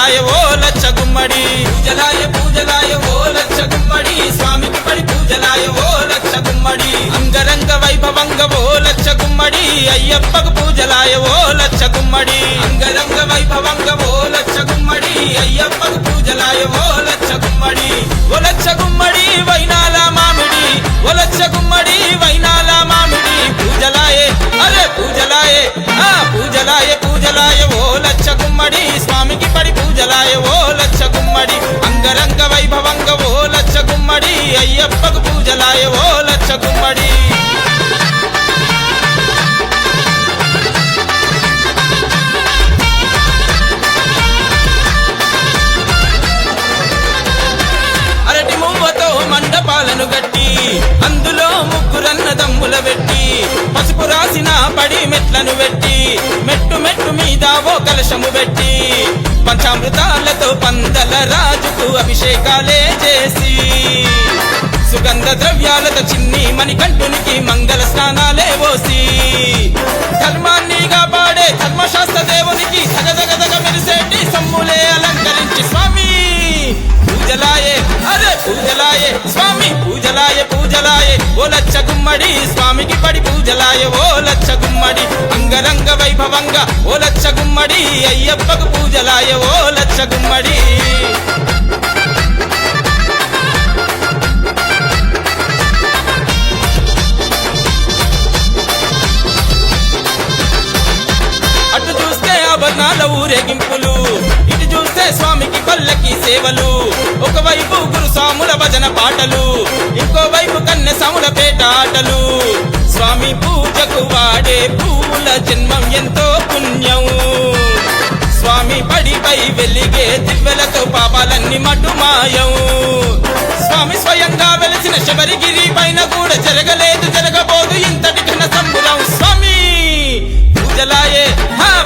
పూజలాయ ఓ లచ్చ గుమ్మడి పూజలాయ పూజలాయ ఓ లచ్చ గుమ్మడి స్వామికి పడి పూజలాయ ఓ లచ్చ గుమ్మడి అంగరంగ వైభవంగ ఓ లచ్చ గుమ్మడి అయ్యప్పకు పూజలాయ ఓ లచ్చ గుమ్మడి అంగరంగ వైభవంగ ఓ లచ్చ గుమ్మడి అయ్యప్పకు పూజలాయ ఓ లచ్చ గుమ్మడి ఓ లచ్చ గుమ్మడి వైనాల మామిడి ఓ లచ్చ గుమ్మడి వైనాల మామిడి పూజలాయే అరే పూజలాయే పూజలాయే పూజలాయ ఓ లచ్చ గుమ్మడి స్వామికి పడి పూజలాయ ఓ లచ్చ గుమ్మడి అంగరంగ వైభవంగ ఓ లచ్చ గుమ్మడి అయ్యప్పకు పూజలాయ ఓ లచ్చ గుమ్మడి అరటి మువ్వతో మండపాలను గట్టి అందులో ముగ్గురన్నదమ్ముల పెట్టి పసుపు రాసిన పడి మెట్లను పెట్టి మెట్టు మెట్టు మీద ఓ కలశము పెట్టి పంచామృతాలతో పందల రాజుకు అభిషేకాలే చేసి సుగంధ ద్రవ్యాలతో చిన్ని మణికంఠునికి మంగళ స్నానాలే పోసి ధర్మాన్ని కాపాడే ధర్మశాస్త్ర దేవునికి దగదగదగ మెరిసేటి సమ్ములే అలంకరించి స్వామి పూజలాయే అరే పూజలాయే స్వామి పూజలాయే పూజలాయే ఓ లచ్చ గుమ్మడి స్వామికి పడి పూజలాయే ఓ లచ్చ గుమ్మడి అంగరంగ వైభవంగా ఓ లచ్చ గుమ్మడి అయ్యప్పకు పూజలాయే ఓ లచ్చ గుమ్మడి అటు చూస్తే ఆభరణాల ఊరేగింపులు ఇటు చూస్తే స్వామికి పల్లకి సేవలు ఒకవైపు గురుస్వాముల భజన పాటలు ఇంకోవైపు కన్నె సాముల పేట ఆటలు స్వామి పూజకు వాడే పూల జన్మం ఎంతో పుణ్యం స్వామి పడిపై వెలిగే దివ్వెలతో పాపాలన్నీ మటుమాయం స్వామి స్వయంగా వెలిసిన శబరిగిరి పైన కూడా జరగలేదు జరగబోదు ఇంతటి ఘన సంబురం స్వామి పూజలాయే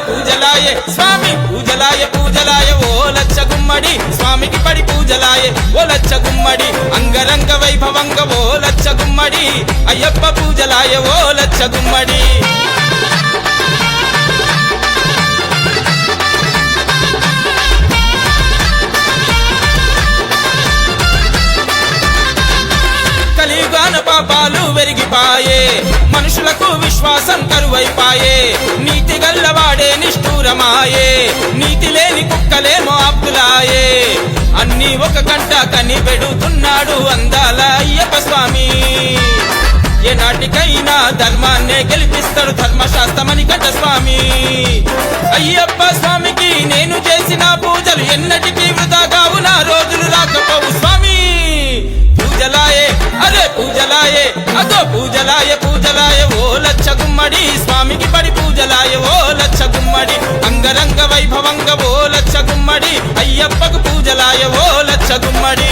పూజలాయే స్వామి పూజలాయ పూజలాయ ఓ లచ్చ గుమ్మడి స్వామికి పడి పూజలాయే ఓ లచ్చ గుమ్మడి అంగరంగ వైభవంగ ఓ లచ్చ గుమ్మడి అయ్యప్ప పూజలాయ ఓ లచ్చ గుమ్మడి కలియుగాన పాపాలు వెరిగిపాయే మనుషులకు విశ్వాసం కరువైపాయే నీతి గల్లవాడే నిష్ఠూరమాయే నీతి లేని కుక్కలేమో అప్పులాయే అన్ని ఒక గంట కని పెడుతున్నాడు అందాల అయ్యప్ప స్వామి ఏనాటికైనా ధర్మాన్నే గెలిపిస్తాడు ధర్మశాస్త్రమని గంట స్వామి అయ్యప్ప స్వామికి నేను చేసిన పూజలు ఎన్నటికీ వృధా కావు నా రోజులు రాకపోవు స్వామి పూజలాయే అరే పూజలాయే అదో పూజలాయే పూజలాయే ఓ లచ్చ గుమ్మడి స్వామికి పడి పూజలాయే ఓ లచ్చ గుమ్మడి అంగరంగ వైభవంగ ఓ లచ్చ గుమ్మడి అయ్యప్పకు పూజలాయే ఓ లచ్చ గుమ్మడి